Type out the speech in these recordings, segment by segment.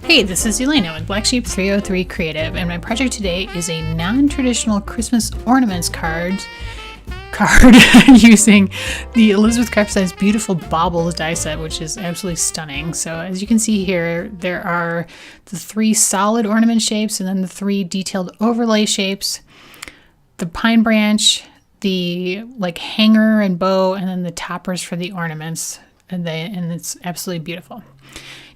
Hey, this is Elena with Black Sheep 303 Creative, and my project today is a non-traditional Christmas ornaments card using the Elizabeth Craft Designs Beautiful Baubles die set, which is absolutely stunning. So as you can see here, there are the 3 solid ornament shapes and then the 3 detailed overlay shapes, the pine branch, the like hanger and bow, and then the toppers for the ornaments, and it's absolutely beautiful.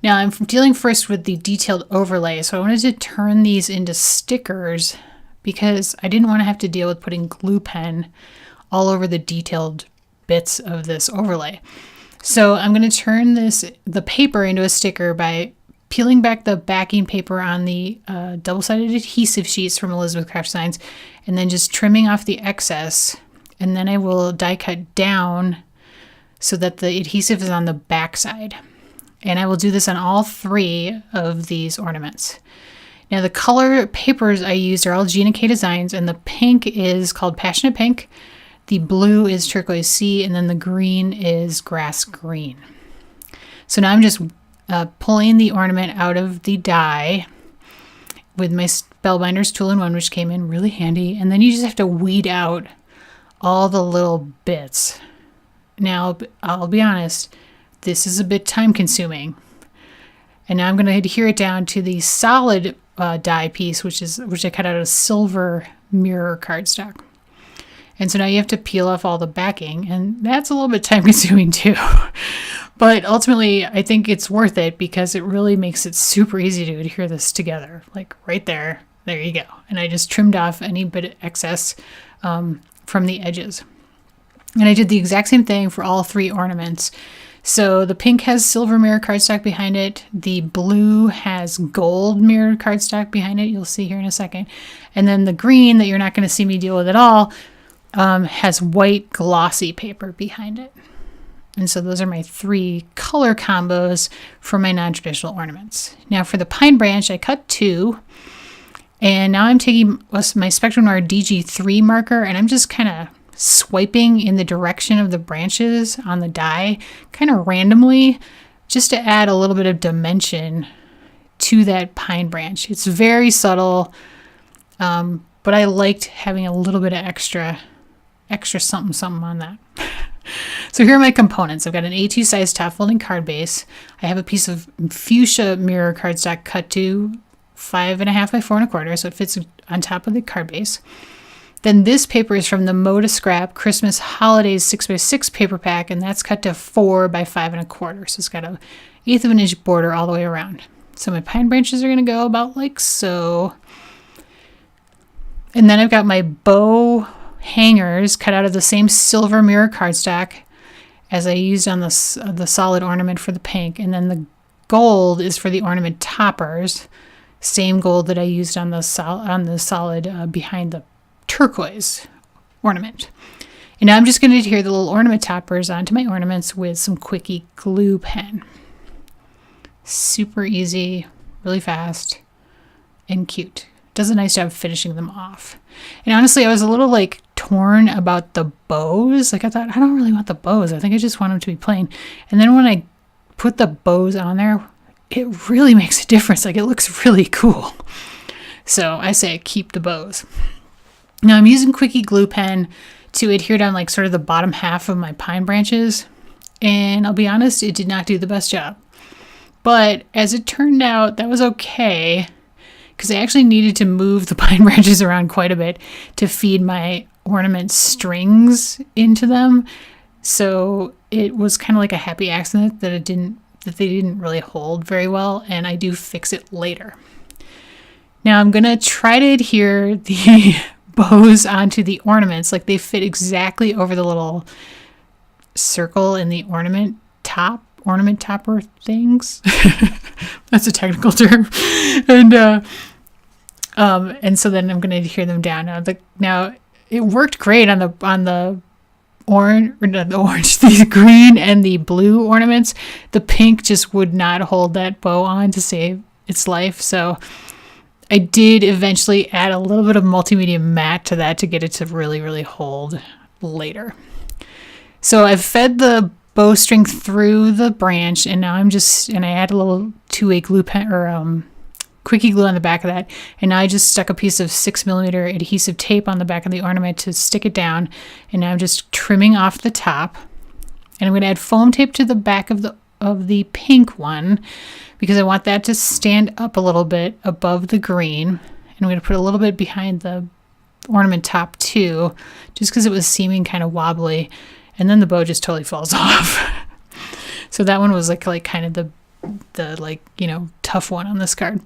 Now I'm dealing first with the detailed overlay, so I wanted to turn these into stickers because I didn't want to have to deal with putting glue pen all over the detailed bits of this overlay. So I'm going to turn the paper into a sticker by peeling back the backing paper on the double-sided adhesive sheets from Elizabeth Craft Designs, and then just trimming off the excess, and then I will die cut down so that the adhesive is on the back side. And I will do this on all 3 of these ornaments. Now the color papers I used are all Gina K Designs, and the pink is called Passionate Pink, the blue is Turquoise Sea, and then the green is Grass Green. So now I'm just pulling the ornament out of the die with my Spellbinders tool-in-one, which came in really handy, and then you just have to weed out all the little bits. Now I'll be honest, this is a bit time consuming. And now I'm going to adhere it down to the solid die piece, which I cut out of silver mirror cardstock. And so now you have to peel off all the backing, and that's a little bit time consuming too. But ultimately, I think it's worth it because it really makes it super easy to adhere this together. Like right there, there you go. And I just trimmed off any bit of excess from the edges. And I did the exact same thing for all 3 ornaments. So the pink has silver mirror cardstock behind it. The blue has gold mirror cardstock behind it. You'll see here in a second. And then the green that you're not going to see me deal with at all has white glossy paper behind it. And so those are my 3 color combos for my non-traditional ornaments. Now for the pine branch, I cut 2. And now I'm taking my Spectrum Noir DG3 marker, and I'm just kind of swiping in the direction of the branches on the die kind of randomly, just to add a little bit of dimension to that pine branch. It's very subtle, but I liked having a little bit of extra something on that. So here are my components. I've got an A2 size top folding card base. I have a piece of fuchsia mirror cardstock cut to 5.5 by 4.25, so it fits on top of the card base. Then this paper is from the Moda Scrap Christmas Holidays 6x6 paper pack, and that's cut to 4 by 5.25. So it's got a 1/8 of an inch border all the way around. So my pine branches are going to go about like so. And then I've got my bow hangers cut out of the same silver mirror cardstock as I used on the solid ornament for the pink. And then the gold is for the ornament toppers, same gold that I used on the solid behind the turquoise ornament. And now I'm just going to adhere the little ornament toppers onto my ornaments with some quickie glue pen. Super easy, really fast, and cute. Does a nice job finishing them off. And honestly, I was a little torn about the bows. I thought, I don't really want the bows. I think I just want them to be plain. And then when I put the bows on there, it really makes a difference. It looks really cool. So I say keep the bows. Now I'm using quickie glue pen to adhere down sort of the bottom half of my pine branches, and I'll be honest, it did not do the best job. But as it turned out, that was okay because I actually needed to move the pine branches around quite a bit to feed my ornament strings into them. So it was kind of like a happy accident that they didn't really hold very well, and I do fix it later. Now I'm going to try to adhere the bows onto the ornaments. They fit exactly over the little circle in the ornament topper things. That's a technical term. And so then I'm going to adhere them down. Now it worked great on the green and the blue ornaments. The pink just would not hold that bow on to save its life. So I did eventually add a little bit of multimedia matte to that to get it to really, really hold later. So I've fed the bowstring through the branch, and now and I add a little 2-way glue pen or quickie glue on the back of that, and now I just stuck a piece of 6mm adhesive tape on the back of the ornament to stick it down, and now I'm just trimming off the top, and I'm going to add foam tape to the back of the pink one because I want that to stand up a little bit above the green, and I'm going to put a little bit behind the ornament top too, just because it was seeming kind of wobbly, and then the bow just totally falls off. So that one was like kind of the like, you know, tough one on this card.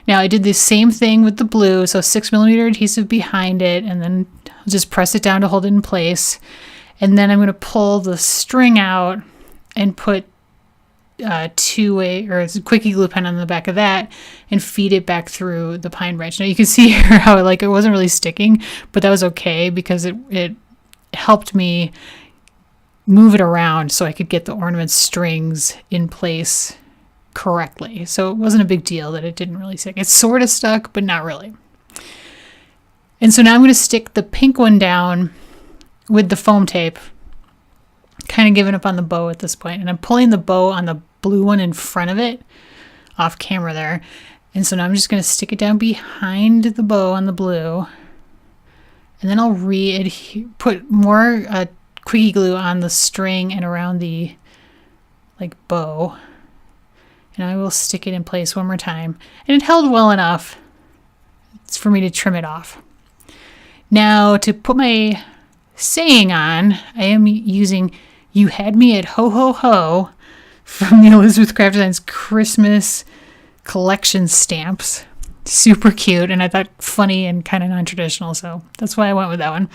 Now I did the same thing with the blue, so 6mm adhesive behind it, and then I'll just press it down to hold it in place, and then I'm going to pull the string out and put 2-way or quickie glue pen on the back of that and feed it back through the pine branch. Now you can see here how it wasn't really sticking, but that was okay because it helped me move it around so I could get the ornament strings in place correctly. So it wasn't a big deal that it didn't really stick. It sort of stuck, but not really. And so now I'm going to stick the pink one down with the foam tape, kind of giving up on the bow at this point, and I'm pulling the bow on the blue one in front of it off camera there. And so now I'm just going to stick it down behind the bow on the blue, and then I'll put more quickie glue on the string and around the bow, and I will stick it in place one more time, and it held well enough for me to trim it off. Now to put my saying on, I am using "You Had Me at Ho Ho Ho" from the Elizabeth Craft Designs Christmas collection stamps. Super cute, and I thought funny and kind of non-traditional, so that's why I went with that one.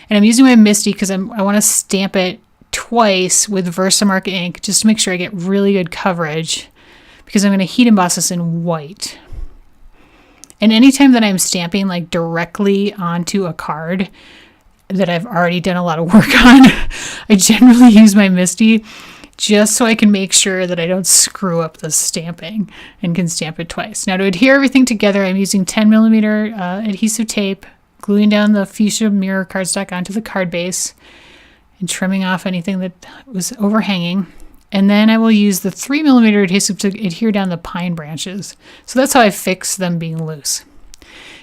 And I'm using my Misty because I want to stamp it twice with Versamark ink just to make sure I get really good coverage, because I'm going to heat emboss this in white. And anytime that I'm stamping directly onto a card that I've already done a lot of work on, I generally use my Misty just so I can make sure that I don't screw up the stamping and can stamp it twice. Now to adhere everything together, I'm using 10mm adhesive tape, gluing down the fuchsia mirror cardstock onto the card base and trimming off anything that was overhanging. And then I will use the 3mm adhesive to adhere down the pine branches. So that's how I fix them being loose.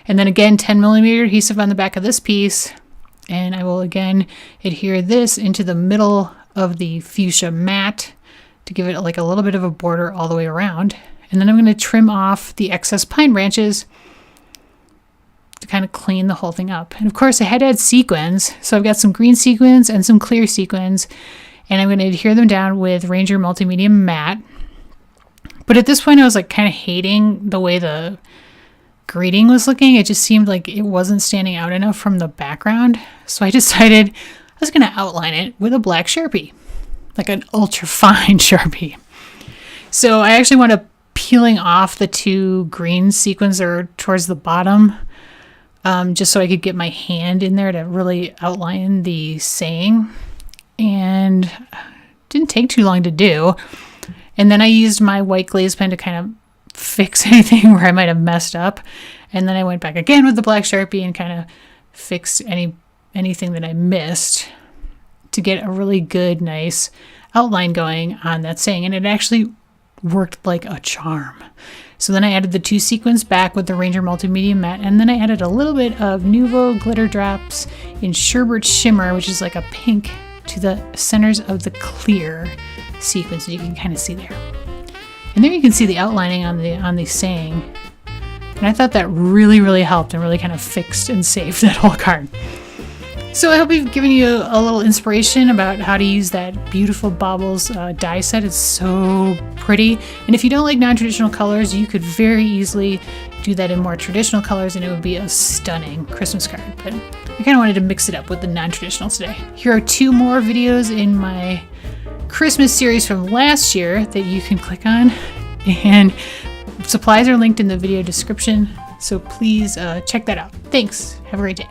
And then again, 10mm adhesive on the back of this piece. And I will again adhere this into the middle of the fuchsia mat to give it a little bit of a border all the way around. And then I'm going to trim off the excess pine branches to kind of clean the whole thing up. And of course I had to add sequins. So I've got some green sequins and some clear sequins, and I'm going to adhere them down with Ranger Multimedia Matte. But at this point I was kind of hating the way the greeting was looking. It just seemed like it wasn't standing out enough from the background. So I decided I was going to outline it with a black Sharpie, like an ultra fine Sharpie. So I actually wound up peeling off the 2 green sequins that are towards the bottom, just so I could get my hand in there to really outline the saying. And it didn't take too long to do. And then I used my white glaze pen to kind of fix anything where I might have messed up. And then I went back again with the black Sharpie and kind of fixed anything that I missed to get a really good, nice outline going on that saying. And it actually worked like a charm. So then I added the 2 sequins back with the Ranger Multimedia Matte, and then I added a little bit of Nuvo glitter drops in Sherbert Shimmer, which is like a pink, to the centers of the clear sequins that you can kind of see there. And there you can see the outlining on the saying. And I thought that really, really helped and really kind of fixed and saved that whole card. So I hope we've given you a little inspiration about how to use that Beautiful Baubles die set. It's so pretty. And if you don't like non-traditional colors, you could very easily do that in more traditional colors and it would be a stunning Christmas card. But I kind of wanted to mix it up with the non-traditionals today. Here are 2 more videos in my Christmas series from last year that you can click on. And supplies are linked in the video description. So please check that out. Thanks. Have a great day.